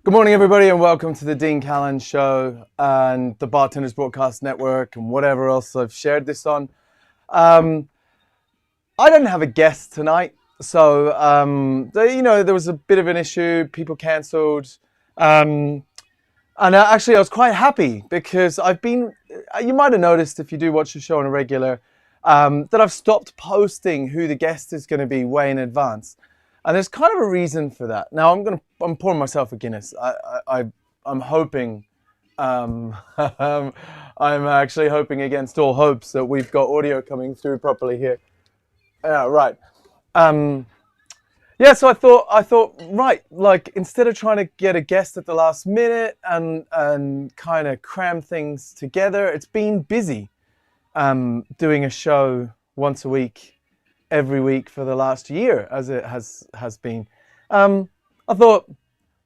Good morning, everybody, and welcome to the Dean Callan Show and the Bartenders Broadcast Network and whatever else I've shared this on. I didn't have a guest tonight, so there was a bit of an issue. People cancelled, and actually, I was quite happy because you might have noticed if you do watch the show on a regular, that I've stopped posting who the guest is going to be way in advance. And there's kind of a reason for that. Now I'm pouring myself a Guinness. I'm hoping, I'm actually hoping against all hopes that we've got audio coming through properly here. Yeah, right. So I thought, right, like instead of trying to get a guest at the last minute and kind of cram things together, it's been busy, doing a show once a week, every week for the last year, as it has been. I thought,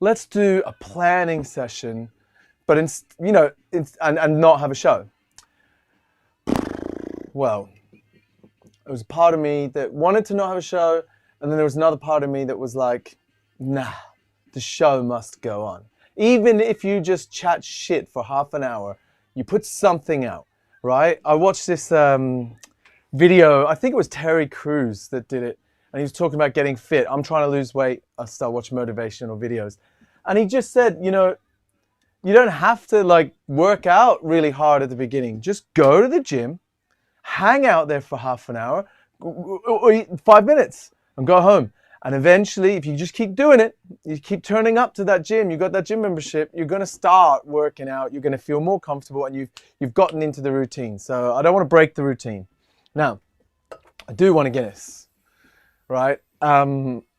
let's do a planning session, but and not have a show. Well, there was a part of me that wanted to not have a show, and then there was another part of me that was like, nah, the show must go on. Even if you just chat shit for half an hour, you put something out, right? I watched this video, I think it was Terry Crews that did it, and he was talking about getting fit. I'm trying to lose weight. I start watching motivational videos, and he just said, you don't have to like work out really hard at the beginning. Just go to the gym, hang out there for half an hour or 5 minutes, and go home. And eventually, if you just keep doing it, you keep turning up to that gym, you got that gym membership, you're going to start working out, you're going to feel more comfortable, and you've gotten into the routine. So I don't want to break the routine. Now, I do want a Guinness, right?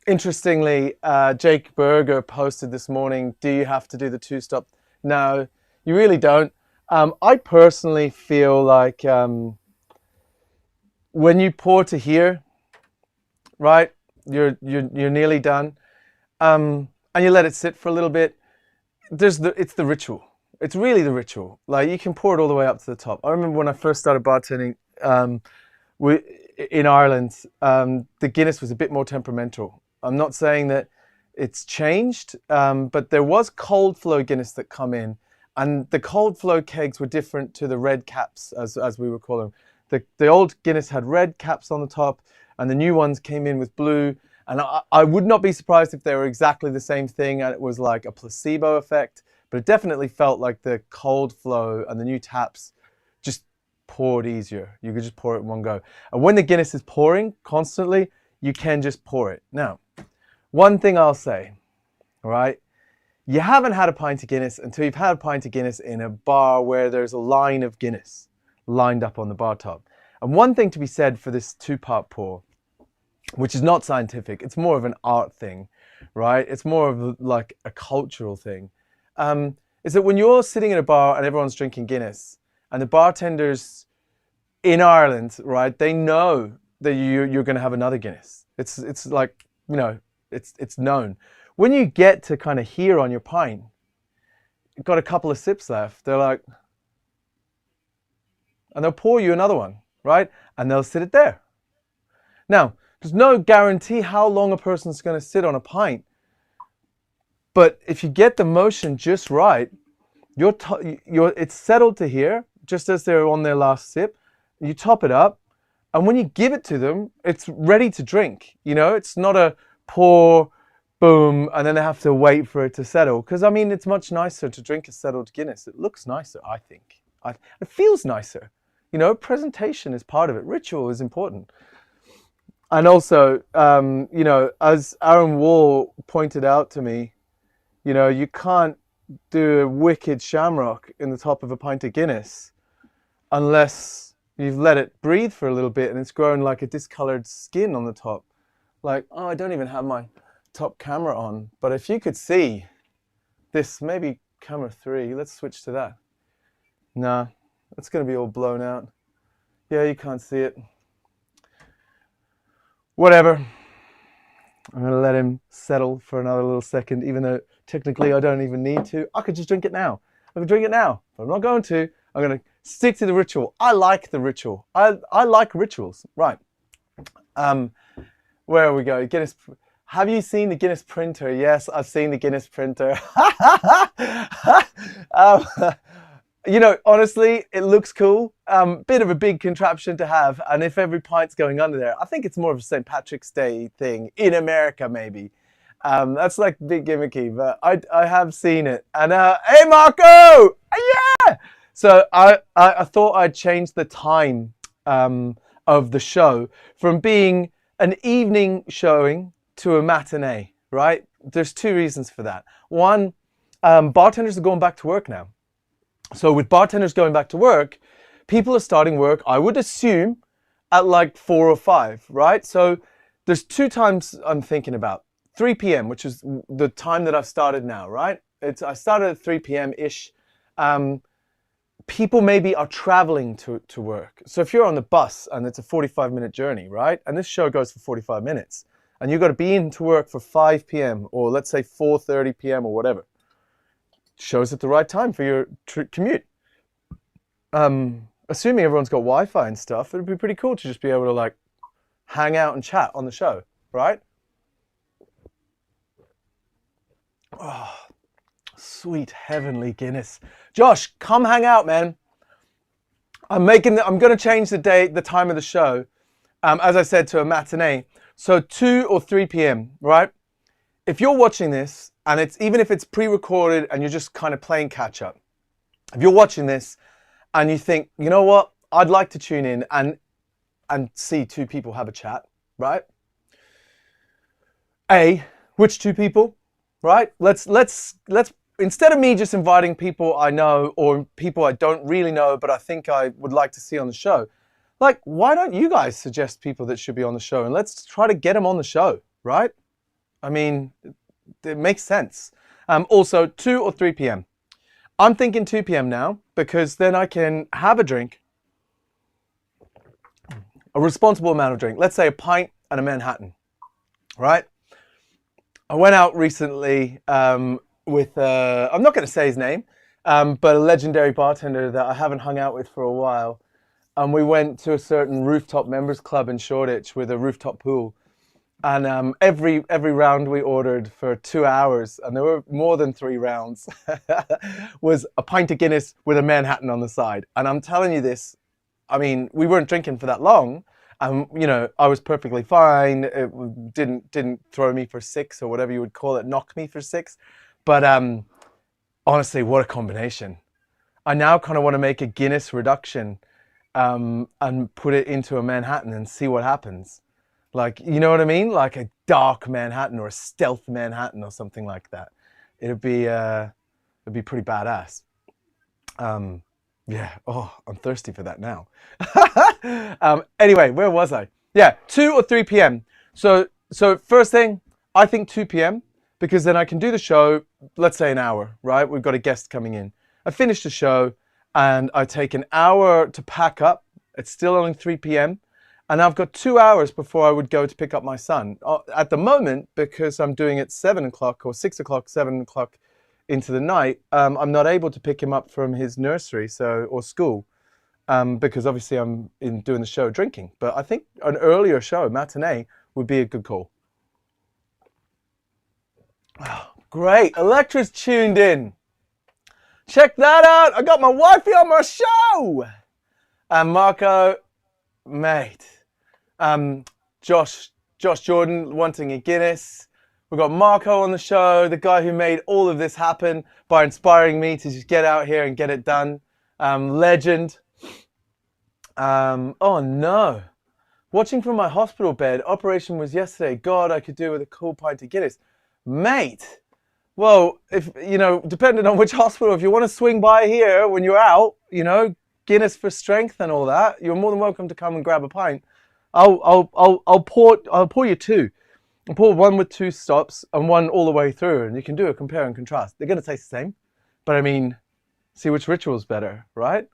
Interestingly, Jake Berger posted this morning, do you have to do the two-stop? No, you really don't. I personally feel like when you pour to here, right, you're nearly done, and you let it sit for a little bit, it's the ritual. It's really the ritual. Like, you can pour it all the way up to the top. I remember when I first started bartending, in Ireland, the Guinness was a bit more temperamental. I'm not saying that it's changed, but there was cold flow Guinness that come in, and the cold flow kegs were different to the red caps, as we would call them. The old Guinness had red caps on the top, and the new ones came in with blue. And I would not be surprised if they were exactly the same thing and it was like a placebo effect, but it definitely felt like the cold flow and the new taps just poured easier. You could just pour it in one go. And when the Guinness is pouring constantly, you can just pour it. Now, one thing I'll say, all right, you haven't had a pint of Guinness until you've had a pint of Guinness in a bar where there's a line of Guinness lined up on the bar top. And one thing to be said for this two-part pour, which is not scientific, it's more of an art thing, right? It's more of like a cultural thing, is that when you're sitting in a bar and everyone's drinking Guinness, and the bartenders in Ireland, right, they know that you're going to have another Guinness. It's like, it's known. When you get to kind of here on your pint, you've got a couple of sips left, they're like, and they'll pour you another one, right? And they'll sit it there. Now, there's no guarantee how long a person's going to sit on a pint, but if you get the motion just right, it's settled to here, just as they're on their last sip. You top it up, and when you give it to them, it's ready to drink. It's not a pour, boom, and then they have to wait for it to settle. Because, it's much nicer to drink a settled Guinness. It looks nicer, I think. It feels nicer. Presentation is part of it. Ritual is important. And also, as Aaron Wall pointed out to me, you can't do a wicked shamrock in the top of a pint of Guinness unless you've let it breathe for a little bit and it's grown like a discolored skin on the top. Like, oh, I don't even have my top camera on, but if you could see this, maybe camera 3, let's switch to that. Nah, it's going to be all blown out. Yeah, you can't see it. Whatever. I'm going to let him settle for another little second, even though technically I don't even need to. I could just drink it now. I could drink it now, but I'm not going to. I'm going to stick to the ritual. I like the ritual. I like rituals. Right. Where are we going? Have you seen the Guinness Printer? Yes, I've seen the Guinness Printer. um, you know, honestly, it looks cool. Bit of a big contraption to have. And if every pint's going under there, I think it's more of a St. Patrick's Day thing in America, maybe. That's like big gimmicky, but I have seen it. And hey, Marco! Yeah! So I thought I'd change the time of the show from being an evening showing to a matinee, right? There's two reasons for that. One, bartenders are going back to work now. So with bartenders going back to work, people are starting work, I would assume, at like 4 or 5, right? So there's two times I'm thinking about. 3 p.m., which is the time that I've started now, right? I started at 3 p.m.-ish. People maybe are traveling to work. So if you're on the bus and it's a 45-minute journey, right? And this show goes for 45 minutes. And you've got to be into work for 5 p.m. or let's say 4:30 p.m. or whatever. Shows at the right time for your commute. Assuming everyone's got Wi-Fi and stuff, it'd be pretty cool to just be able to like hang out and chat on the show, right? Oh, sweet heavenly Guinness. Josh, come hang out, man. I'm going to change the time of the show, as I said, to a matinee. So 2 or 3 p.m., right? If you're watching this, and even if it's pre-recorded and you're just kind of playing catch up, if you're watching this and you think, you know what, I'd like to tune in and see two people have a chat, right? Which two people, right? Let's instead of me just inviting people I know or people I don't really know, but I think I would like to see on the show, like, why don't you guys suggest people that should be on the show? And let's try to get them on the show, right? I mean, it makes sense. Also, 2 or 3 p.m. I'm thinking 2 p.m. now because then I can have a drink, a responsible amount of drink. Let's say a pint and a Manhattan, right? I went out recently with, I'm not going to say his name, but a legendary bartender that I haven't hung out with for a while. And we went to a certain rooftop members club in Shoreditch with a rooftop pool. And every round we ordered for 2 hours, and there were more than 3 rounds, was a pint of Guinness with a Manhattan on the side. And I'm telling you this, I mean, we weren't drinking for that long. You know, I was perfectly fine. It didn't throw me for 6 or whatever you would call it, knock me for 6. But honestly, what a combination. I now kind of want to make a Guinness reduction and put it into a Manhattan and see what happens. Like, you know what I mean? Like a dark Manhattan or a stealth Manhattan or something like that. It'd be pretty badass. Yeah. Oh, I'm thirsty for that now. Anyway, where was I? Yeah, 2 or 3 p.m. So first thing, I think 2 p.m. because then I can do the show, let's say an hour, right? We've got a guest coming in. I finish the show and I take an hour to pack up. It's still only 3 p.m. And I've got 2 hours before I would go to pick up my son. At the moment, because I'm doing it 7 o'clock or 6 o'clock, 7 o'clock into the night, I'm not able to pick him up from his nursery or school because obviously I'm doing the show drinking. But I think an earlier show, matinee, would be a good call. Oh, great. Electra's tuned in. Check that out. I got my wifey on my show. And Marco, mate. Josh Jordan wanting a Guinness. We've got Marco on the show, the guy who made all of this happen by inspiring me to just get out here and get it done. Legend. Oh no. Watching from my hospital bed. Operation was yesterday. God, I could do with a cool pint of Guinness. Mate. Well, if, you know, depending on which hospital, if you want to swing by here when you're out, you know, Guinness for strength and all that, you're more than welcome to come and grab a pint. I'll pour you 2. I'll pour one with 2 stops and one all the way through, and you can do a compare and contrast. They're going to taste the same, but I mean, see which ritual's better, right?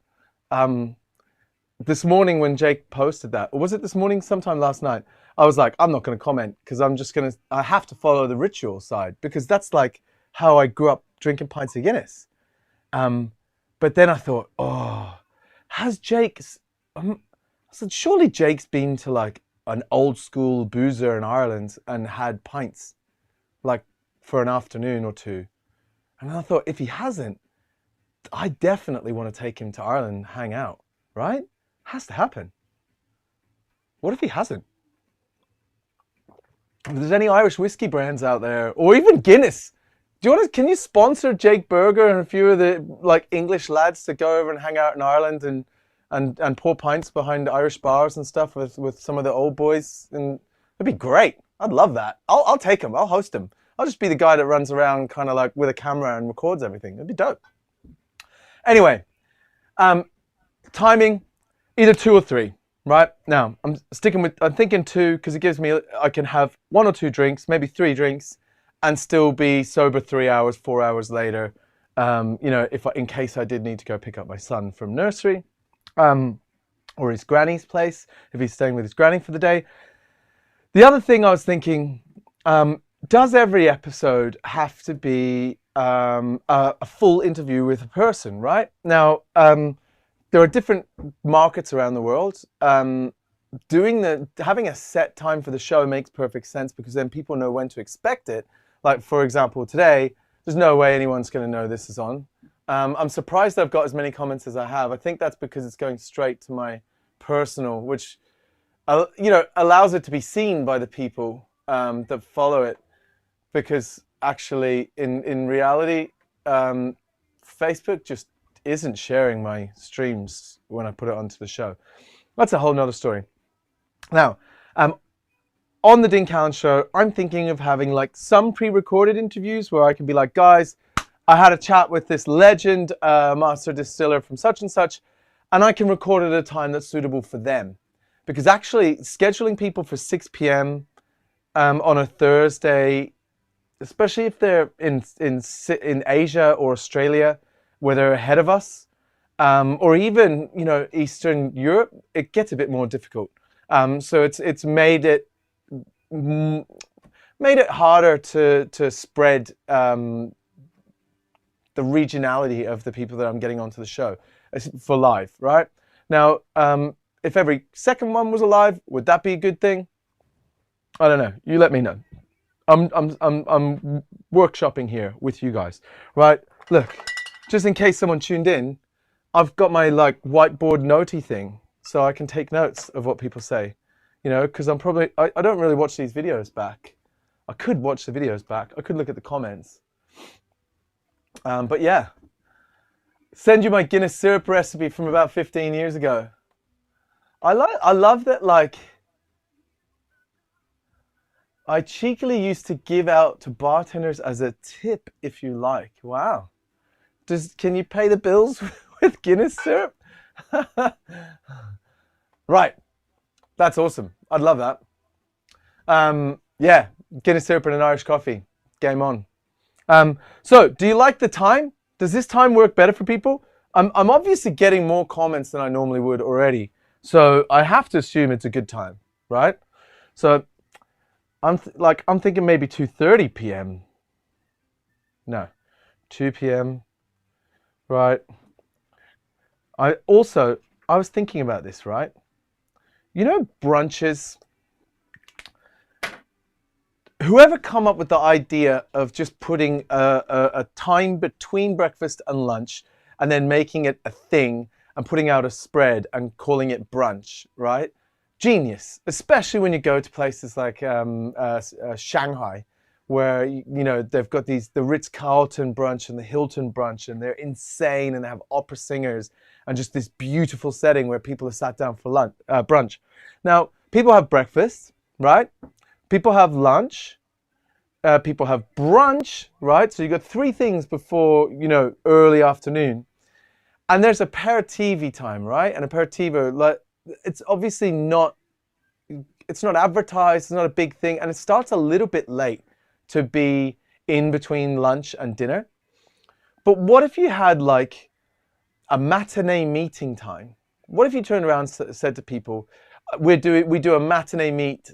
This morning when Jake posted that, or was it this morning, sometime last night, I was like, I'm not going to comment because I have to follow the ritual side because that's like how I grew up drinking pints of Guinness. But then I thought, oh, has Jake's, I said, surely Jake's been to like an old school boozer in Ireland and had pints, like for an afternoon or two. And I thought, if he hasn't, I definitely want to take him to Ireland and hang out, right? Has to happen. What if he hasn't? If there's any Irish whiskey brands out there, or even Guinness, can you sponsor Jake Berger and a few of the like English lads to go over and hang out in Ireland and pour pints behind Irish bars and stuff with some of the old boys? And it'd be great. I'd love that. I'll take them. I'll host them. I'll just be the guy that runs around kind of like with a camera and records everything. It'd be dope. Anyway, timing, either 2 or 3, right? Now, I'm thinking 2 because it gives me, I can have 1 or 2 drinks, maybe 3 drinks, and still be sober 3 hours, 4 hours later, you know, in case I did need to go pick up my son from nursery, or his granny's place, if he's staying with his granny for the day. The other thing I was thinking, does every episode have to be a full interview with a person, right? Now, there are different markets around the world. Having a set time for the show makes perfect sense because then people know when to expect it. Like, for example, today, there's no way anyone's going to know this is on. I'm surprised I've got as many comments as I have. I think that's because it's going straight to my personal, which, you know, allows it to be seen by the people that follow it. Because actually, in reality, Facebook just isn't sharing my streams when I put it onto the show. That's a whole nother story. Now, on the Dean Callan Show, I'm thinking of having like some pre-recorded interviews where I can be like, guys, I had a chat with this legend master distiller from such and such, and I can record it at a time that's suitable for them. Because actually, scheduling people for 6 p.m. On a Thursday, especially if they're in Asia or Australia, where they're ahead of us, or even, you know, Eastern Europe, it gets a bit more difficult. So it's made it harder to spread the regionality of the people that I'm getting onto the show for live, right? Now, if every second one was a live, would that be a good thing? I don't know. You let me know. I'm workshopping here with you guys, right? Look, just in case someone tuned in, I've got my like whiteboard notey thing, so I can take notes of what people say, you know, because I don't really watch these videos back. I could watch the videos back. I could look at the comments. But yeah, send you my Guinness syrup recipe from about 15 years ago. I love that, like, I cheekily used to give out to bartenders as a tip, if you like. Wow. Can you pay the bills with Guinness syrup? Right. That's awesome. I'd love that. Yeah, Guinness syrup and an Irish coffee. Game on. So, do you like the time? Does this time work better for people? I'm obviously getting more comments than I normally would already. So, I have to assume it's a good time, right? So, I'm thinking maybe 2:30 p.m. No, 2 p.m. Right. I was thinking about this, right? You know, brunches. Whoever come up with the idea of just putting a time between breakfast and lunch and then making it a thing and putting out a spread and calling it brunch, right? Genius, especially when you go to places like Shanghai, where you know they've got the Ritz-Carlton brunch and the Hilton brunch, and they're insane, and they have opera singers and just this beautiful setting where people are sat down for brunch. Now, people have breakfast, right? People have lunch. People have brunch, right? So you got 3 things before, you know, early afternoon, and there's aperitivo time, right? And aperitivo, like, it's obviously not, it's not advertised, it's not a big thing, and it starts a little bit late to be in between lunch and dinner. But what if you had like a matinee meeting time? What if you turned around and said to people, we do a matinee meet,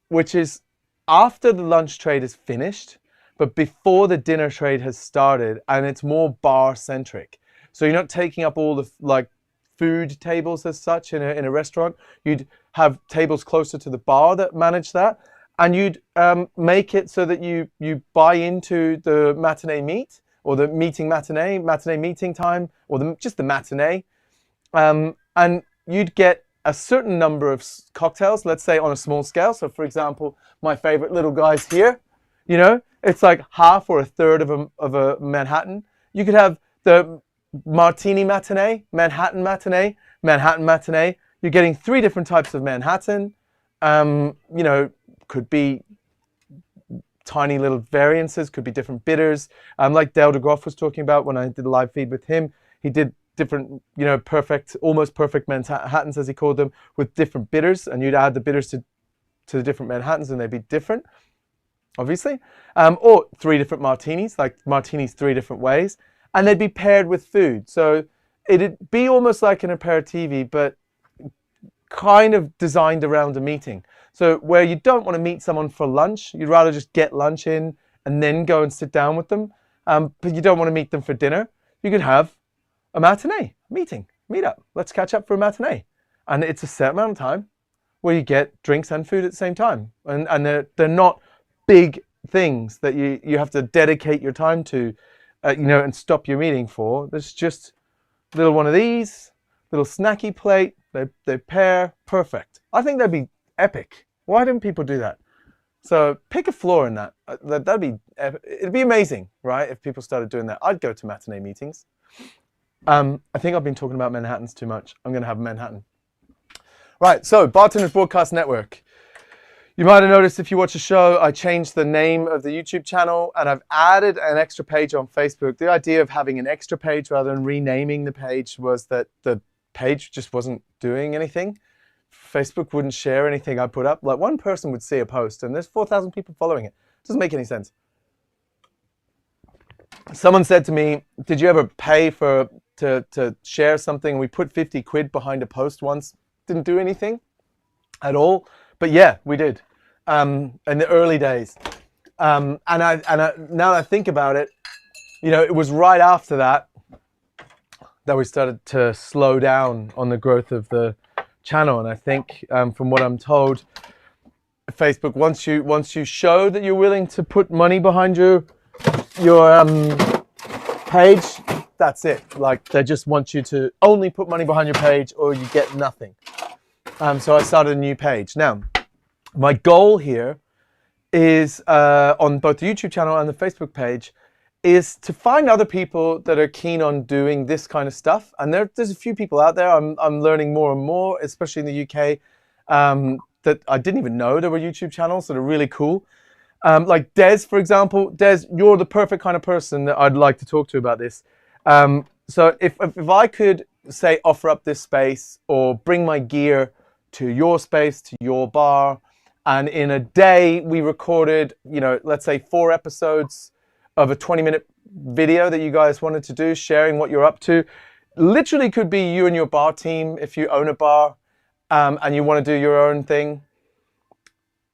which is after the lunch trade is finished, but before the dinner trade has started, and it's more bar centric. So you're not taking up all the like food tables as such in a restaurant. You'd have tables closer to the bar that manage that. And you'd make it so that you buy into the matinee meet, or the matinee meeting time, or just the matinee. And you'd get a certain number of cocktails, let's say on a small scale. So for example, my favorite little guys here, you know, it's like half or a third of a Manhattan. You could have the Martini matinee, Manhattan matinee, Manhattan matinee. You're getting 3 different types of Manhattan. You know, could be tiny little variances, could be different bitters. Like Dale DeGroff was talking about when I did a live feed with him, he did different, you know, almost perfect Manhattans, as he called them, with different bitters, and you'd add the bitters to the different Manhattans and they'd be different, obviously. Or 3 different martinis, like martinis 3 different ways, and they'd be paired with food. So it'd be almost like an aperitivo, but kind of designed around a meeting. So where you don't want to meet someone for lunch, you'd rather just get lunch in and then go and sit down with them. But you don't want to meet them for dinner. You could have a matinee meet up. Let's catch up for a matinee. And it's a set amount of time where you get drinks and food at the same time. And they're not big things that you have to dedicate your time to, you know, and stop your meeting for. There's just a little one of these, little snacky plate, they pair perfect. I think that'd be epic. Why don't people do that? So pick a flaw in that. It'd be amazing, right? If people started doing that. I'd go to matinee meetings. I think I've been talking about Manhattans too much. I'm going to have a Manhattan. Right, so Bartender's Broadcast Network. You might have noticed if you watch the show, I changed the name of the YouTube channel and I've added an extra page on Facebook. The idea of having an extra page rather than renaming the page was that the page just wasn't doing anything. Facebook wouldn't share anything I put up. Like, one person would see a post and there's 4,000 people following it. It doesn't make any sense. Someone said to me, did you ever pay to share something? We put 50 quid behind a post once. Didn't do anything at all. But yeah, we did in the early days. And now that I think about it, you know, it was right after that we started to slow down on the growth of the channel. And I think from what I'm told, Facebook, once you show that you're willing to put money behind your page, that's it. Like, they just want you to only put money behind your page or you get nothing. So I started a new page. Now, my goal here is on both the YouTube channel and the Facebook page is to find other people that are keen on doing this kind of stuff. And there's a few people out there. I'm learning more and more, especially in the UK, that I didn't even know there were YouTube channels that are really cool. Like Des, for example. Des, you're the perfect kind of person that I'd like to talk to about this. So if I could, say, offer up this space or bring my gear to your space, to your bar, and in a day we recorded, you know, let's say 4 episodes of a 20-minute video that you guys wanted to do, sharing what you're up to. Literally could be you and your bar team if you own a bar and you want to do your own thing.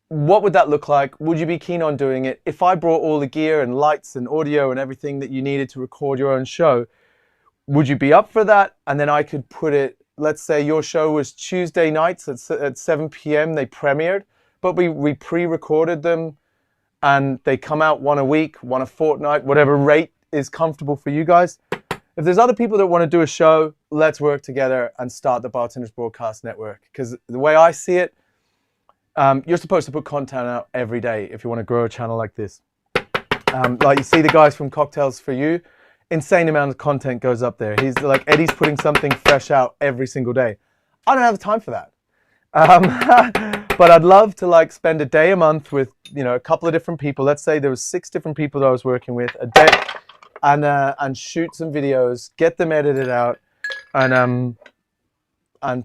What would that look like? Would you be keen on doing it? If I brought all the gear and lights and audio and everything that you needed to record your own show, would you be up for that? And then I could put it, let's say your show was Tuesday nights at 7 p.m. They premiered, but we pre-recorded them and they come out one a week, one a fortnight, whatever rate is comfortable for you guys. If there's other people that want to do a show, let's work together and start the Bartender's Broadcast Network. Because the way I see it, you're supposed to put content out every day if you want to grow a channel like this. Like you see the guys from Cocktails For You, insane amount of content goes up there. He's like, Eddie's putting something fresh out every single day. I don't have the time for that. But I'd love to like spend a day a month with, you know, a couple of different people. Let's say there was 6 different people that I was working with a day, and shoot some videos, get them edited out, and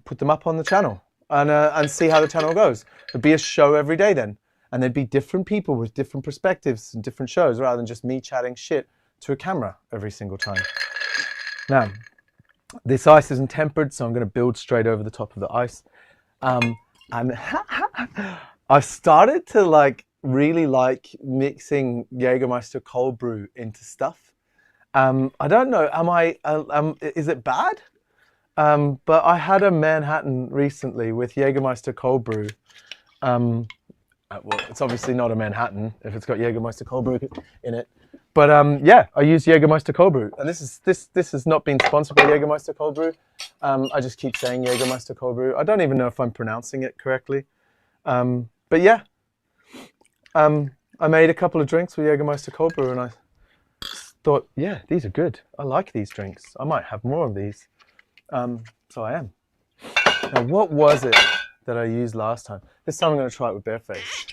put them up on the channel, and see how the channel goes. There'd be a show every day then, and there'd be different people with different perspectives and different shows, rather than just me chatting shit to a camera every single time. Now, this ice isn't tempered, so I'm going to build straight over the top of the ice. And I started to like really like mixing Jägermeister cold brew into stuff. I don't know, is it bad? But I had a Manhattan recently with Jägermeister cold brew. Well, it's obviously not a Manhattan if it's got Jägermeister cold brew in it. But yeah, I use Jägermeister cold brew, and this has not been sponsored by Jägermeister cold brew. I just keep saying Jägermeister cold brew. I don't even know if I'm pronouncing it correctly. But yeah, I made a couple of drinks with Jägermeister cold brew, and I thought, yeah, these are good. I like these drinks. I might have more of these. So I am. Now, what was it that I used last time? This time I'm going to try it with bareface.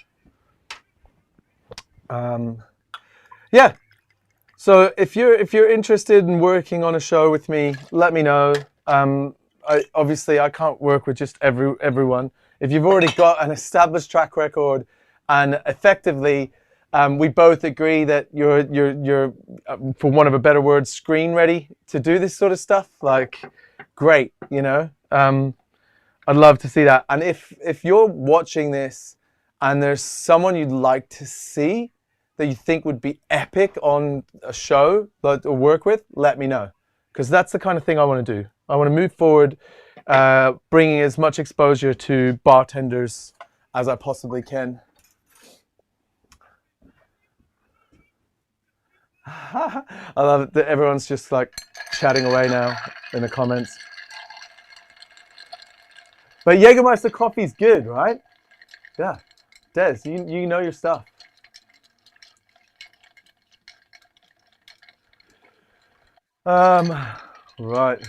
Yeah. So if you're interested in working on a show with me, let me know. Obviously I can't work with just everyone. If you've already got an established track record, and effectively we both agree that you're for want of a better word, screen ready to do this sort of stuff, like, great, you know. I'd love to see that. And if you're watching this and there's someone you'd like to see that you think would be epic on a show that to work with, let me know, because that's the kind of thing I want to do. I want to move forward, bringing as much exposure to bartenders as I possibly can. I love it that everyone's just like chatting away now in the comments. But Jägermeister coffee's good, right? Yeah. Des, you know your stuff. Right.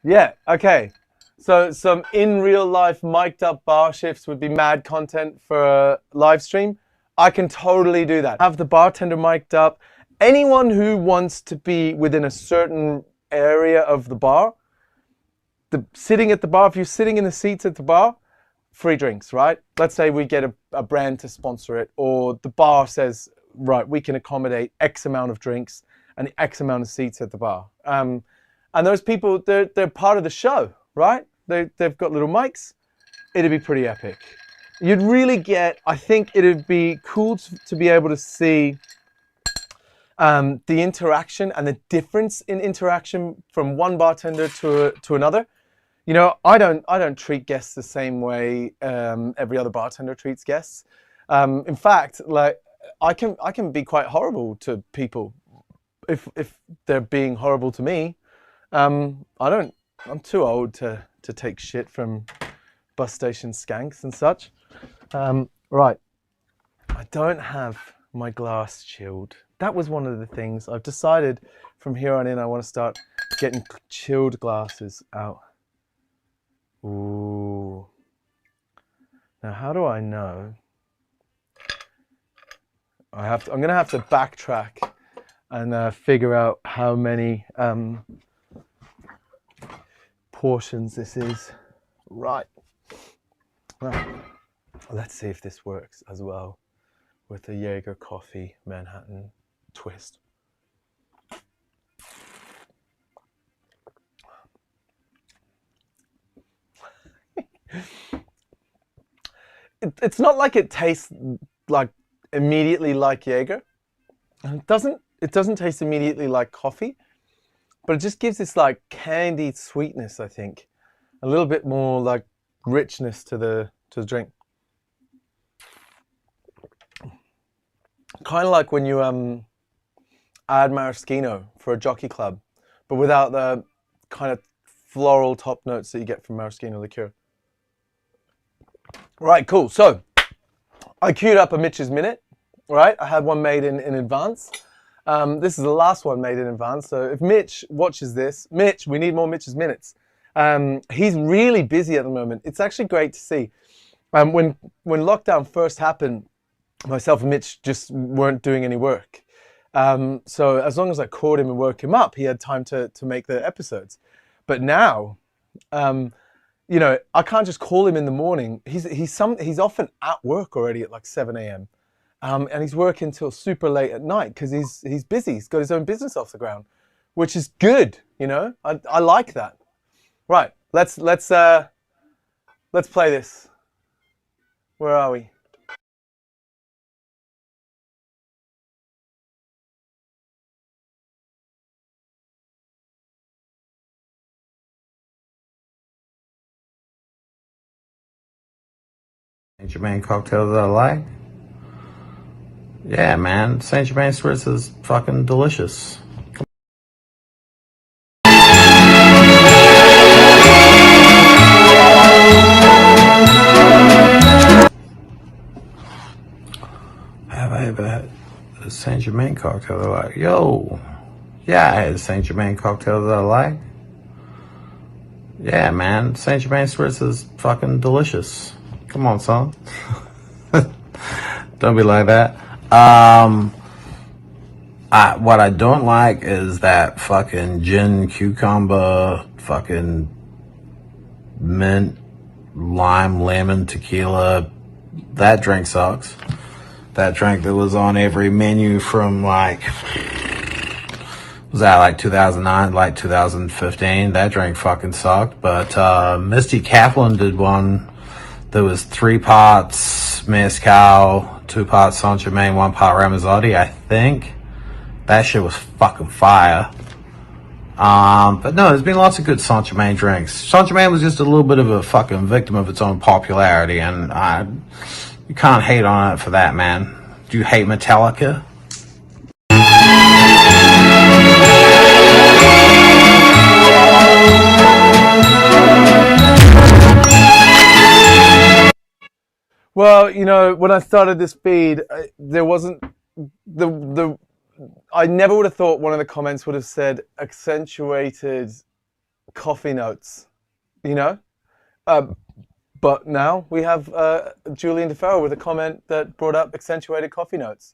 Yeah, okay. So some in real life mic'd up bar shifts would be mad content for a live stream. I can totally do that. Have the bartender mic'd up. Anyone who wants to be within a certain area of the bar, sitting at the bar, if you're sitting in the seats at the bar, free drinks, right? Let's say we get a brand to sponsor it, or the bar says, right, we can accommodate X amount of drinks and X amount of seats at the bar. And those people, they're part of the show, right? They've got little mics. It'd be pretty epic. You'd really get, I think it'd be cool to be able to see the interaction and the difference in interaction from one bartender to another. You know, I don't treat guests the same way every other bartender treats guests. In fact, like I can be quite horrible to people if they're being horrible to me. I'm too old to take shit from bus station skanks and such. Right, I don't have my glass chilled. That was one of the things I've decided from here on in. I want to start getting chilled glasses out. Ooh. Now, how do I know? I'm going to have to backtrack and figure out how many portions this is. Right. Well, let's see if this works as well with the Jaeger Coffee Manhattan twist. It's not like it tastes like immediately like Jaeger. It doesn't taste immediately like coffee, but it just gives this like candied sweetness, I think. A little bit more like richness to the drink. Kind of like when you add maraschino for a jockey club, but without the kind of floral top notes that you get from maraschino liqueur. Right, cool. So I queued up a Mitch's Minute, right? I had one made in advance. This is the last one made in advance. So if Mitch watches this, Mitch, we need more Mitch's Minutes. He's really busy at the moment. It's actually great to see. When lockdown first happened, myself and Mitch just weren't doing any work. So as long as I called him and woke him up, he had time to make the episodes. But now, you know, I can't just call him in the morning. He's often at work already at like 7 a.m. And he's working till super late at night because he's busy. He's got his own business off the ground, which is good. You know, I like that. Right, let's play this. Where are we? Saint Germain cocktails that I like? Yeah, man. Saint Germain Spirits is fucking delicious. Have I ever had a Saint Germain cocktail that I like? Yo. Yeah, I had a Saint Germain cocktail that I like. Yeah, man. Saint Germain Spirits is fucking delicious. Come on, son. Don't be like that. What I don't like is that fucking gin, cucumber, fucking mint, lime, lemon, tequila. That drink sucks. That drink that was on every menu from was that like 2009, like 2015? That drink fucking sucked. But Misty Kaplan did one that was 3 parts mezcal, 2 parts Saint Germain, 1 part Ramazzotti, I think. That shit was fucking fire. But no, there's been lots of good Saint Germain drinks. Saint Germain was just a little bit of a fucking victim of its own popularity, and you can't hate on it for that, man. Do you hate Metallica? Well, you know, when I started this feed, there wasn't I never would have thought one of the comments would have said accentuated coffee notes, you know? But now we have Julian DeFerro with a comment that brought up accentuated coffee notes.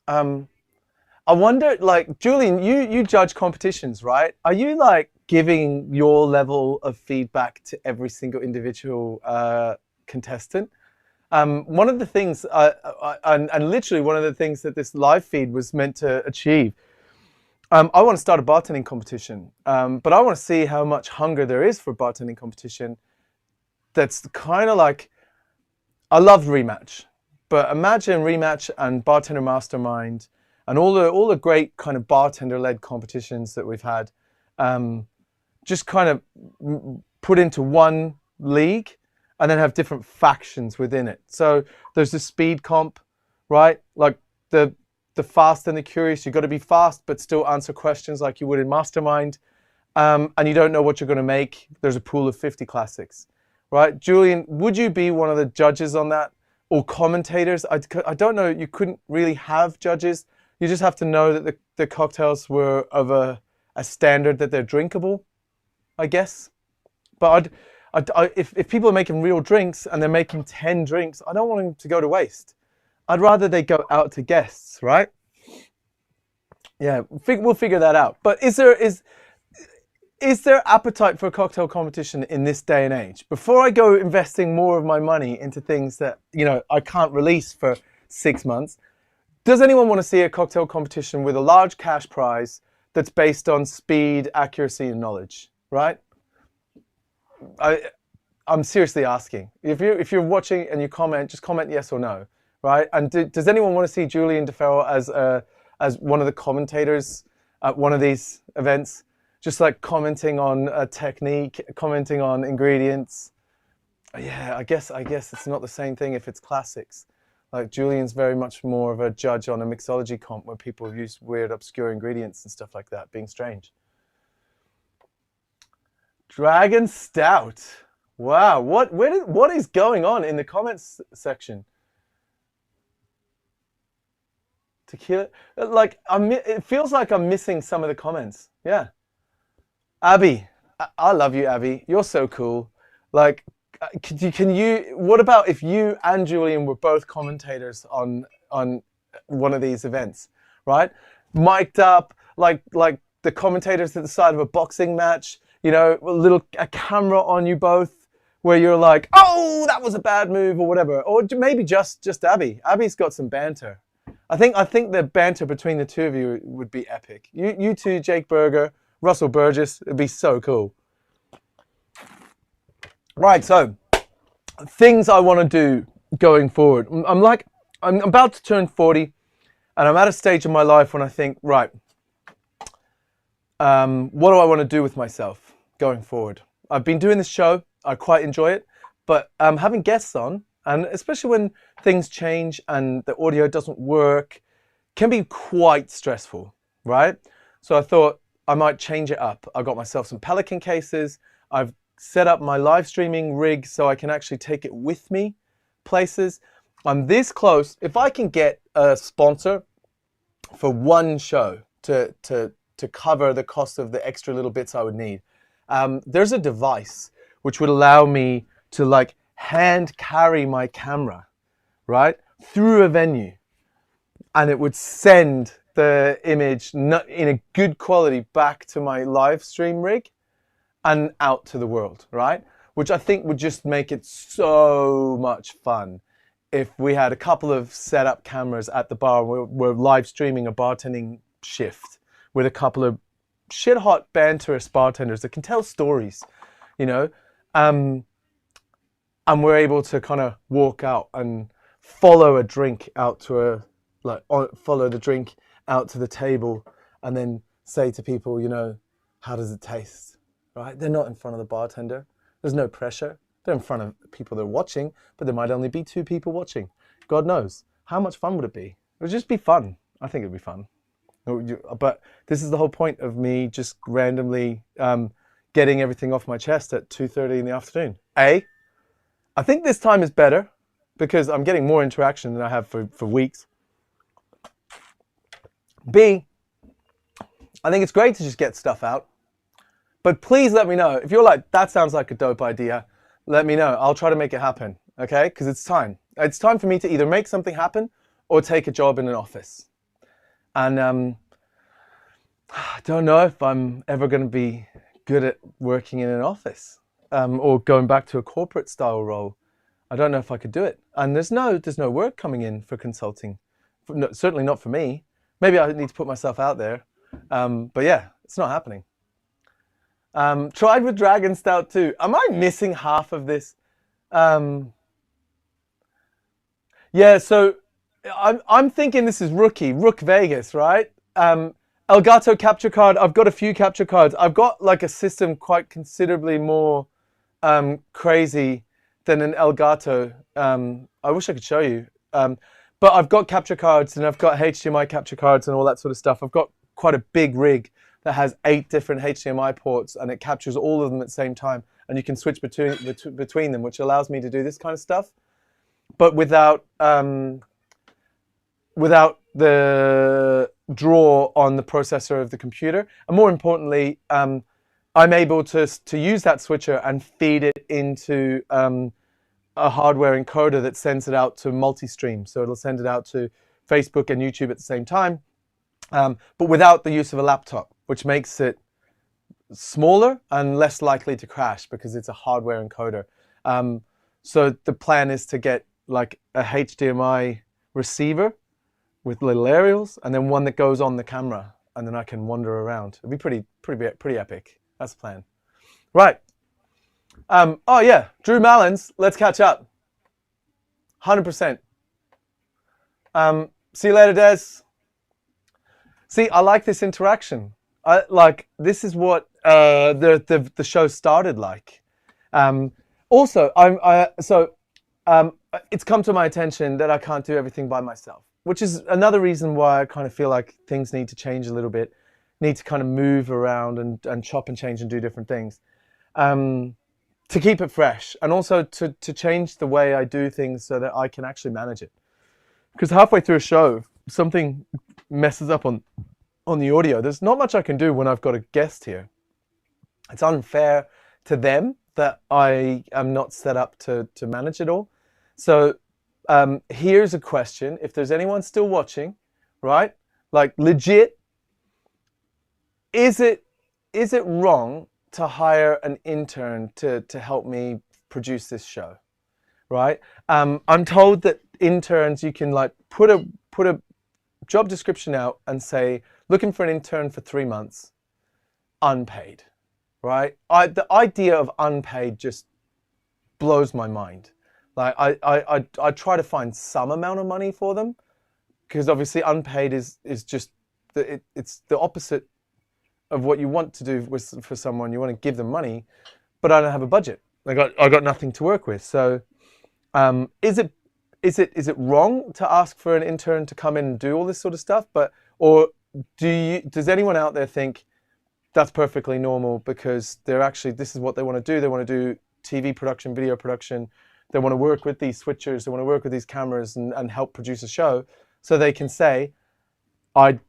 I wonder, like, Julian, you judge competitions, right? Are you, like, giving your level of feedback to every single individual contestant? One of the things, and literally one of the things that this live feed was meant to achieve, I want to start a bartending competition, but I want to see how much hunger there is for bartending competition. That's kind of like, I love Rematch, but imagine Rematch and Bartender Mastermind and all the great kind of bartender-led competitions that we've had, just kind of put into one league and then have different factions within it. So there's the speed comp, right? Like the fast and the curious. You've got to be fast, but still answer questions like you would in Mastermind. And you don't know what you're going to make. There's a pool of 50 classics, right? Julian, would you be one of the judges on that? Or commentators? I don't know. You couldn't really have judges. You just have to know that the cocktails were of a standard that they're drinkable, I guess. But if people are making real drinks and they're making 10 drinks, I don't want them to go to waste. I'd rather they go out to guests, right? Yeah, we'll figure that out. But is there appetite for a cocktail competition in this day and age? Before I go investing more of my money into things that, you know, I can't release for 6 months, does anyone want to see a cocktail competition with a large cash prize that's based on speed, accuracy, and knowledge, right? I'm seriously asking. If you're watching and you comment, just comment yes or no, right? And does anyone want to see Julian DeFerro as one of the commentators at one of these events? Just like commenting on technique, commenting on ingredients. Yeah, I guess it's not the same thing if it's classics. Like Julian's very much more of a judge on a mixology comp where people use weird, obscure ingredients and stuff like that, being strange. Dragon Stout. Wow, what is going on in the comments section? Tequila, like it feels like I'm missing some of the comments. Yeah. Abby, I love you, Abby. You're so cool. Like, can you? What about if you and Julian were both commentators on one of these events, right? Mic'd up, like the commentators at the side of a boxing match. You know, a camera on you both, where you're like, oh, that was a bad move or whatever, or maybe just Abby. Abby's got some banter. I think the banter between the two of you would be epic. You two, Jake Berger, Russell Burgess, it'd be so cool. Right, so things I want to do going forward. I'm about to turn 40, and I'm at a stage in my life when I think, right, what do I want to do with myself going forward? I've been doing this show. I quite enjoy it, but having guests on And especially when things change and the audio doesn't work, can be quite stressful, right? So I thought I might change it up. I got myself some Pelican cases. I've set up my live streaming rig so I can actually take it with me places. I'm this close. If I can get a sponsor for one show to cover the cost of the extra little bits I would need, there's a device which would allow me to like hand carry my camera, right, through a venue, and it would send the image in a good quality back to my live stream rig and out to the world, right? Which I think would just make it so much fun if we had a couple of setup cameras at the bar. We're live streaming a bartending shift with a couple of shit hot banterous bartenders that can tell stories, you know, and we're able to kind of walk out and follow a drink out to follow the drink out to the table and then say to people, you know, how does it taste, right? They're not in front of the bartender. There's no pressure. They're in front of people that are watching, but there might only be 2 people watching. God knows. How much fun would it be? It would just be fun. I think it'd be fun. But this is the whole point of me just randomly getting everything off my chest at 2:30 in the afternoon. A, I think this time is better because I'm getting more interaction than I have for weeks. B, I think it's great to just get stuff out. But please let me know. If you're like, that sounds like a dope idea, let me know. I'll try to make it happen, okay? Because it's time. It's time for me to either make something happen or take a job in an office. And I don't know if I'm ever going to be good at working in an office or going back to a corporate style role. I don't know if I could do it. And there's no work coming in for consulting. Certainly not for me. Maybe I need to put myself out there. But yeah, it's not happening. Tried with Dragon Stout too. Am I missing half of this? Yeah, so I'm thinking this is Rook Vegas, right? Elgato capture card. I've got a few capture cards. I've got like a system quite considerably more crazy than an Elgato. I wish I could show you. But I've got capture cards and I've got HDMI capture cards and all that sort of stuff. I've got quite a big rig that has 8 different HDMI ports and it captures all of them at the same time. And you can switch between them, which allows me to do this kind of stuff. But without the draw on the processor of the computer. And more importantly, I'm able to use that switcher and feed it into a hardware encoder that sends it out to multi-stream. So it'll send it out to Facebook and YouTube at the same time, but without the use of a laptop, which makes it smaller and less likely to crash because it's a hardware encoder. So the plan is to get like a HDMI receiver with little aerials and then one that goes on the camera and then I can wander around. It'd be pretty epic. That's the plan. Right. Oh yeah, Drew Mallins, let's catch up. 100%. See you later, Des. See, I like this interaction. This is what the show started like. Also, it's come to my attention that I can't do everything by myself, which is another reason why I kind of feel like things need to change a little bit, need to kind of move around and chop and change and do different things. To keep it fresh and also to change the way I do things so that I can actually manage it. Because halfway through a show, something messes up on the audio. There's not much I can do when I've got a guest here. It's unfair to them that I am not set up to manage it all. So here's a question. If there's anyone still watching, right? Like legit, is it wrong to hire an intern to help me produce this show, right? I'm told that interns, you can like put a job description out and say, looking for an intern for 3 months, unpaid, right? The idea of unpaid just blows my mind. Like I try to find some amount of money for them because obviously unpaid is just, it's the opposite of what you want to do for someone. You want to give them money, but I don't have a budget. I got nothing to work with. So Is it wrong to ask for an intern to come in and do all this sort of stuff? Or does anyone out there think that's perfectly normal because this is what they want to do? They want to do TV production, video production. They want to work with these switchers. They want to work with these cameras and help produce a show, so they can say, I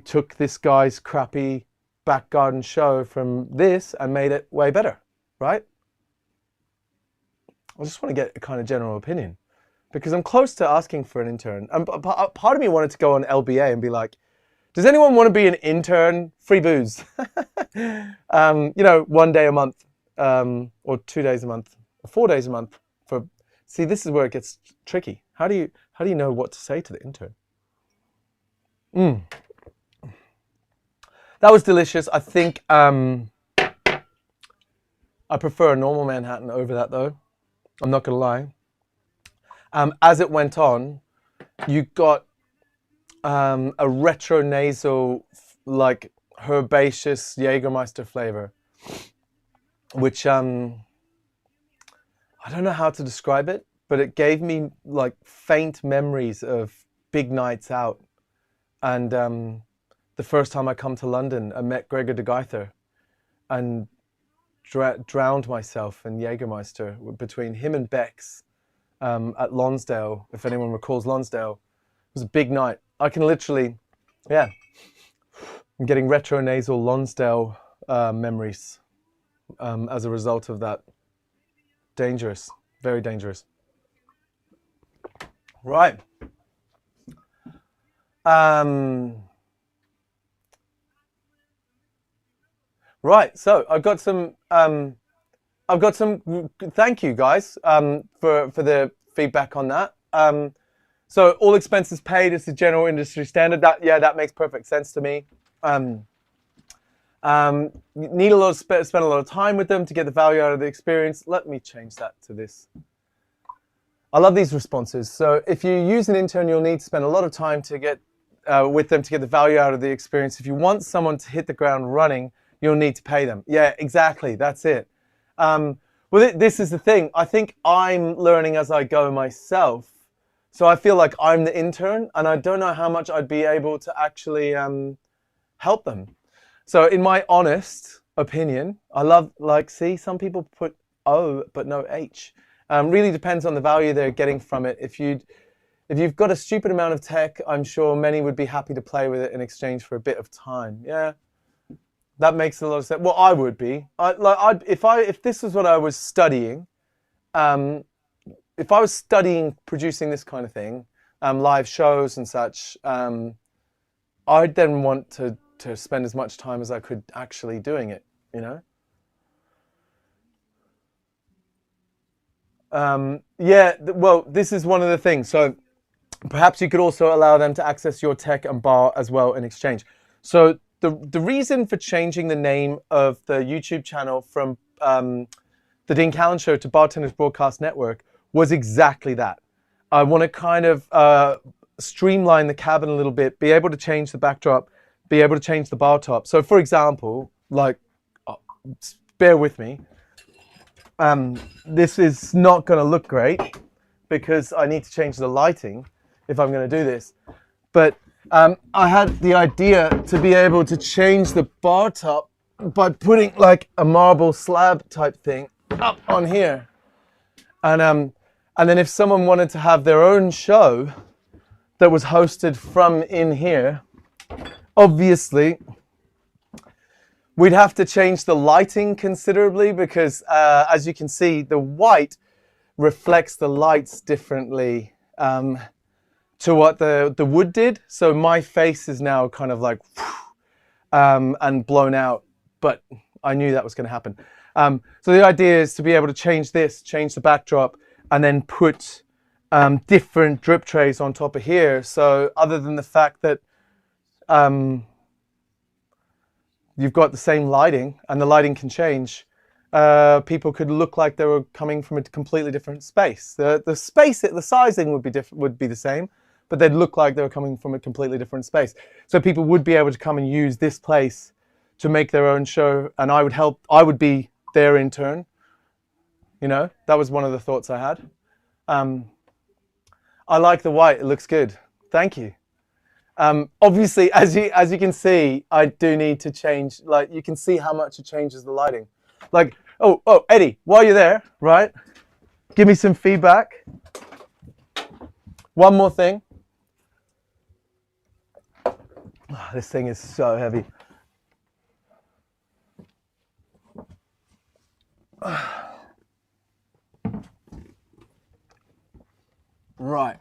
took this guy's crappy back garden show from this and made it way better, right? I just want to get a kind of general opinion, because I'm close to asking for an intern. And part of me wanted to go on LBA and be like, does anyone want to be an intern? Free booze. 1 day a month, or 2 days a month, or 4 days a month. See, this is where it gets tricky. How do you know what to say to the intern? That was delicious. I think I prefer a normal Manhattan over that, though. I'm not going to lie. As it went on, you got a retro nasal, like herbaceous Jägermeister flavor, which I don't know how to describe it, but it gave me like faint memories of big nights out, and the first time I come to London, I met Gregor de Geither, and drowned myself in Jägermeister between him and Beck's at Lonsdale. If anyone recalls Lonsdale, it was a big night. I can literally, I'm getting retro-nasal Lonsdale memories as a result of that. Dangerous, very dangerous. Right. Right, so I've got some, thank you guys for the feedback on that. So all expenses paid is the general industry standard. That makes perfect sense to me. Need spend a lot of time with them to get the value out of the experience. Let me change that to this. I love these responses. So if you use an intern, you'll need to spend a lot of time to get with them to get the value out of the experience. If you want someone to hit the ground running, you'll need to pay them. Yeah, exactly. That's it. Well, this is the thing. I think I'm learning as I go myself. So I feel like I'm the intern, and I don't know how much I'd be able to actually help them. So in my honest opinion, I love, see, some people put O but no H. Really depends on the value they're getting from it. If you've got a stupid amount of tech, I'm sure many would be happy to play with it in exchange for a bit of time. Yeah, that makes a lot of sense. Well, I would be. If this was what I was studying, if I was studying producing this kind of thing, live shows and such, I'd then want to spend as much time as I could actually doing it, you know? Well, this is one of the things. So perhaps you could also allow them to access your tech and bar as well in exchange. So the reason for changing the name of the YouTube channel from the Dean Callan Show to Bartender's Broadcast Network was exactly that. I want to kind of streamline the cabin a little bit, be able to change the backdrop, be able to change the bar top. So for example, bear with me. This is not going to look great because I need to change the lighting if I'm going to do this. But I had the idea to be able to change the bar top by putting like a marble slab type thing up on here. And then if someone wanted to have their own show that was hosted from in here, obviously we'd have to change the lighting considerably because as you can see, the white reflects the lights differently to what the wood did. So my face is now kind of like and blown out, but I knew that was going to happen. So the idea is to be able to change this, change the backdrop, and then put different drip trays on top of here. So other than the fact that you've got the same lighting and the lighting can change, people could look like they were coming from a completely different space. The sizing would be the same, but they'd look like they were coming from a completely different space. So people would be able to come and use this place to make their own show, and I would be their intern. You know, that was one of the thoughts I had. I like the white. It looks good. Thank you. Obviously, as you can see, I do need to change. Like, you can see how much it changes the lighting. Like, oh, Eddie, while you're there, right? Give me some feedback. One more thing. Oh, this thing is so heavy. Right.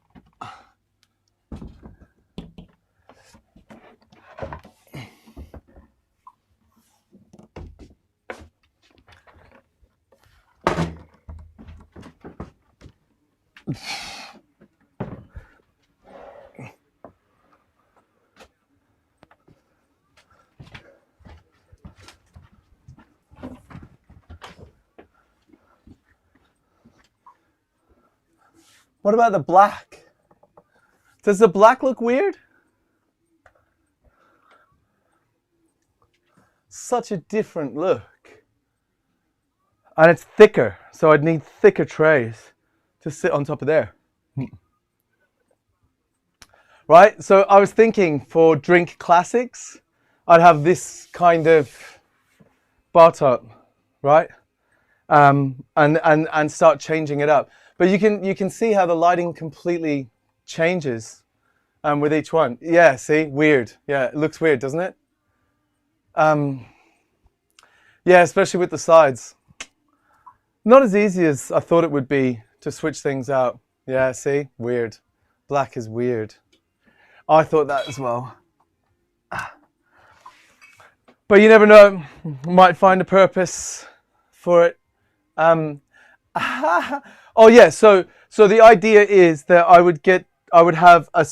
What about the black? Does the black look weird? Such a different look. And it's thicker, so I'd need thicker trays to sit on top of there. Right, so I was thinking for drink classics, I'd have this kind of bar top, right? And start changing it up. But you can see how the lighting completely changes with each one. Yeah, see, weird. Yeah, it looks weird, doesn't it? Yeah, especially with the sides. Not as easy as I thought it would be to switch things out. Yeah, see, weird. Black is weird. I thought that as well. But you never know. Might find a purpose for it. Oh yeah, so the idea is that I would have a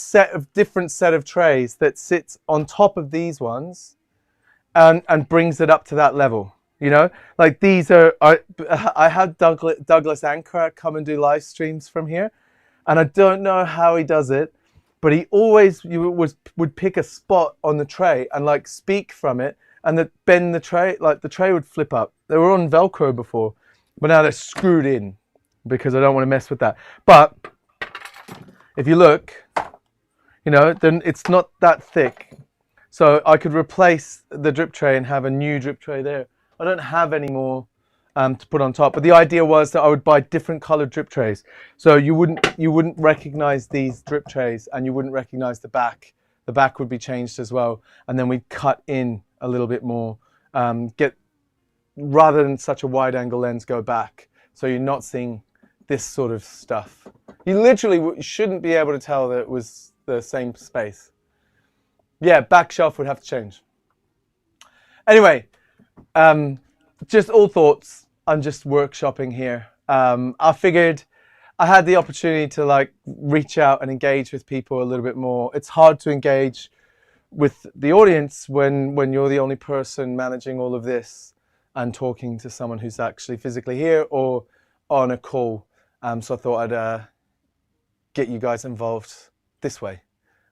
different set of trays that sits on top of these ones and brings it up to that level. You know, like these are, I had Douglas Anchor come and do live streams from here, and I don't know how he does it, but he always would pick a spot on the tray and like speak from it, and that bend the tray, like the tray would flip up. They were on Velcro before, but now they're screwed in because I don't want to mess with that. But if you look, you know, then it's not that thick. So I could replace the drip tray and have a new drip tray there. I don't have any more to put on top, but the idea was that I would buy different colored drip trays. So you wouldn't recognize these drip trays, and you wouldn't recognize the back. The back would be changed as well, and then we'd cut in a little bit more, rather than such a wide angle lens, go back. So you're not seeing this sort of stuff. You literally shouldn't be able to tell that it was the same space. Yeah, back shelf would have to change. Anyway, just all thoughts. I'm just workshopping here. I figured I had the opportunity to like reach out and engage with people a little bit more. It's hard to engage with the audience when you're the only person managing all of this and talking to someone who's actually physically here or on a call. So I thought I'd get you guys involved this way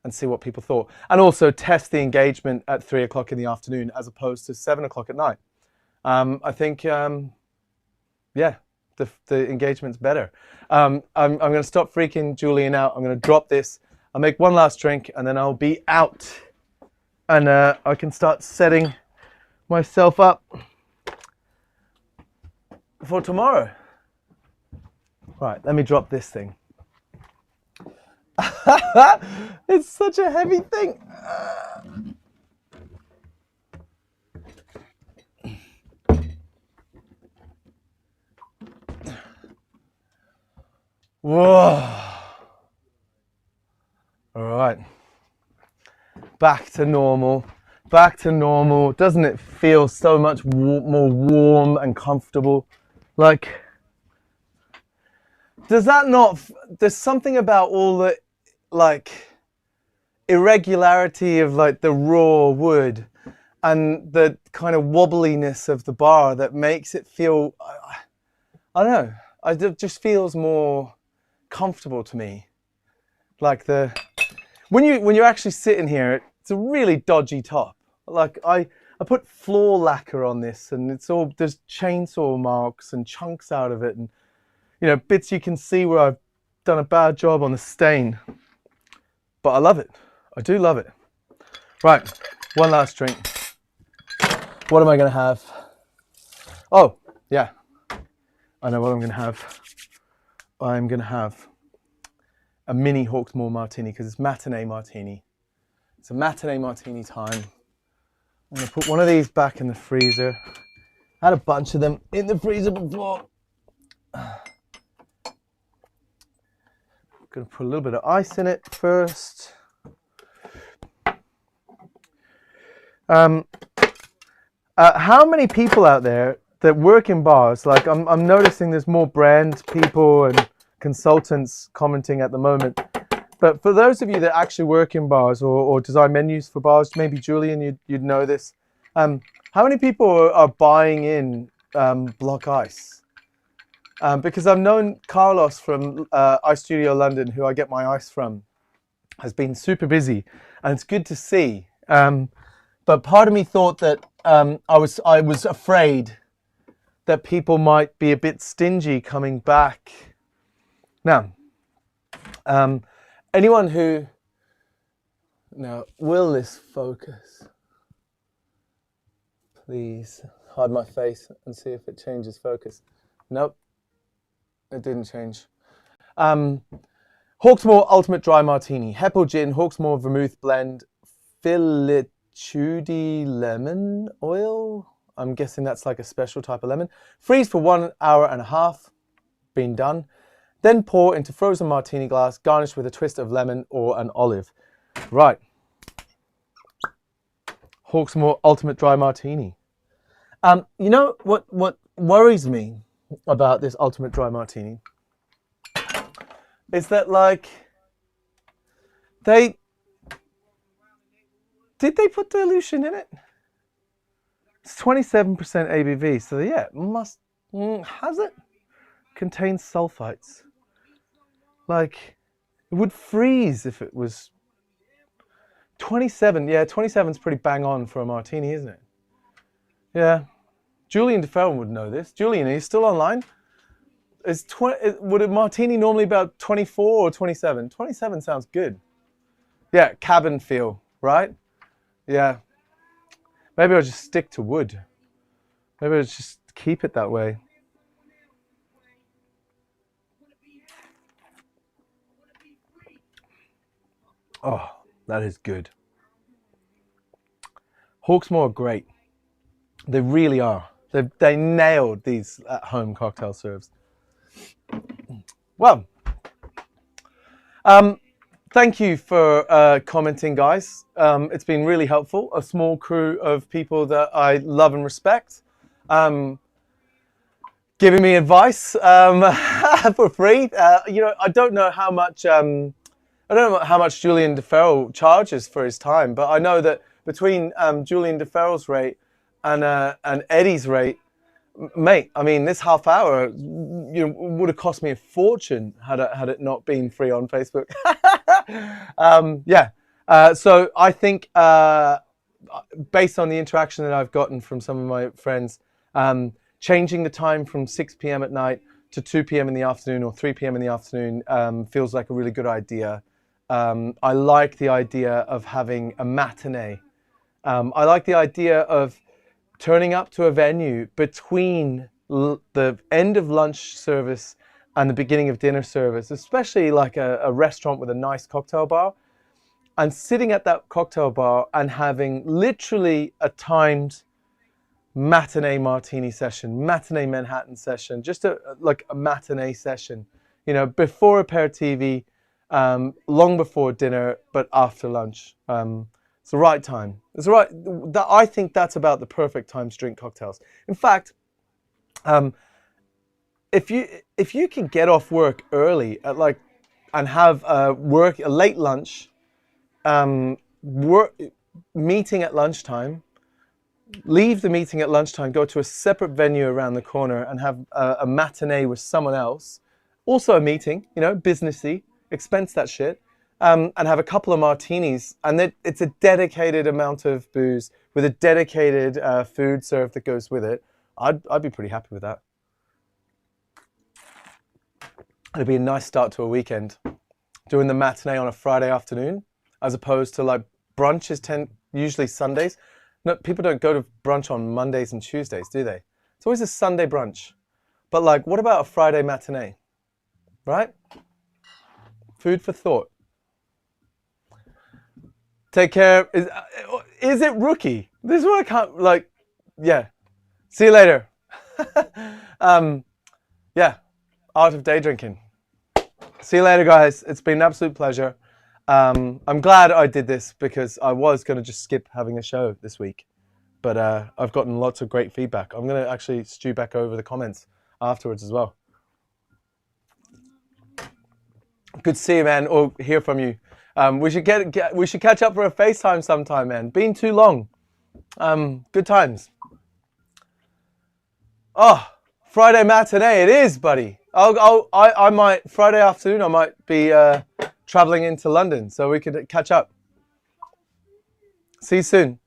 and see what people thought, and also test the engagement at 3 o'clock in the afternoon as opposed to 7 o'clock at night. I think, yeah, the engagement's better. I'm going to stop freaking Julian out. I'm going to drop this. I'll make one last drink and then I'll be out, and I can start setting myself up for tomorrow. Right, let me drop this thing. It's such a heavy thing. Whoa. All right. Back to normal. Back to normal. Doesn't it feel so much more warm and comfortable? Like, does that not, there's something about all the like irregularity of like the raw wood and the kind of wobbliness of the bar that makes it feel, I don't know, it just feels more comfortable to me. Like when you're actually sitting here, it's a really dodgy top. Like I put floor lacquer on this, and there's chainsaw marks and chunks out of it, and you know, bits you can see where I've done a bad job on the stain, but I love it. I do love it. Right, one last drink. What am I going to have? Oh, yeah. I know what I'm going to have. I'm going to have a mini Hawksmoor Martini because it's Matinee Martini. It's a Matinee Martini time. I'm going to put one of these back in the freezer. I had a bunch of them in the freezer before. I'm going to put a little bit of ice in it first. How many people out there that work in bars, like I'm noticing there's more brand people and consultants commenting at the moment, but for those of you that actually work in bars or design menus for bars, maybe Julian, you'd know this, how many people are buying in block ice? Because I've known Carlos from Ice Studio London, who I get my ice from, has been super busy, and it's good to see. But part of me thought that I was afraid that people might be a bit stingy coming back. Now, anyone who... Now, will this focus? Please hide my face and see if it changes focus. Nope, it didn't change. Hawksmoor Ultimate Dry Martini. Heppel Gin, Hawksmoor Vermouth Blend, Filicudi Lemon Oil. I'm guessing that's like a special type of lemon. Freeze for 1 hour and a half. Been done. Then pour into frozen martini glass, garnish with a twist of lemon or an olive. Right. Hawksmoor Ultimate Dry Martini. You know what worries me about this Ultimate Dry Martini is that, like, did they put dilution in it? It's 27% ABV, so yeah, it must, has it? Contains sulfites. Like, it would freeze if it was 27. Yeah, 27 is pretty bang on for a martini, isn't it? Yeah. Julian DeFerro would know this. Julian, are you still online? Would a martini normally about 24 or 27? 27 sounds good. Yeah, cabin feel, right? Yeah. Maybe I'll just stick to wood. Maybe I'll just keep it that way. Oh, that is good. Hawksmoor are great. They really are. They nailed these at-home cocktail serves. Well, thank you for commenting, guys. It's been really helpful. A small crew of people that I love and respect, giving me advice for free. You know, I don't know how much Julian DeFerro charges for his time, but I know that between Julian DeFerro's rate and Eddie's rate, mate, I mean, this half hour, you know, would have cost me a fortune had it not been free on Facebook. Yeah. So I think, based on the interaction that I've gotten from some of my friends, changing the time from 6 p.m. at night to 2 p.m. in the afternoon or 3 p.m. in the afternoon feels like a really good idea. I like the idea of having a matinee. I like the idea of turning up to a venue between the end of lunch service and the beginning of dinner service, especially like a restaurant with a nice cocktail bar, and sitting at that cocktail bar and having literally a timed matinee martini session, matinee Manhattan session, just like a matinee session, you know, before aperitivi, long before dinner, but after lunch. It's the right time. It's the right. I think that's about the perfect time to drink cocktails. In fact, if you can get off work early and have a late lunch, meeting at lunchtime, leave the meeting at lunchtime, go to a separate venue around the corner and have a matinee with someone else, also a meeting, you know, businessy, expense that shit. And have a couple of martinis, and it's a dedicated amount of booze with a dedicated food served that goes with it. I'd be pretty happy with that. It'd be a nice start to a weekend. Doing the matinee on a Friday afternoon, as opposed to like brunch is usually Sundays. No, people don't go to brunch on Mondays and Tuesdays, do they? It's always a Sunday brunch. But like, what about a Friday matinee? Right? Food for thought. Take care. Is it rookie? This is what I can't, like, yeah. See you later. Yeah, art of day drinking. See you later, guys. It's been an absolute pleasure. I'm glad I did this because I was going to just skip having a show this week. But I've gotten lots of great feedback. I'm going to actually stew back over the comments afterwards as well. Good to see you, man, or hear from you. We should catch up for a FaceTime sometime, man. Been too long. Good times. Oh, Friday matinee it is, buddy. I might Friday afternoon. I might be traveling into London, so we could catch up. See you soon.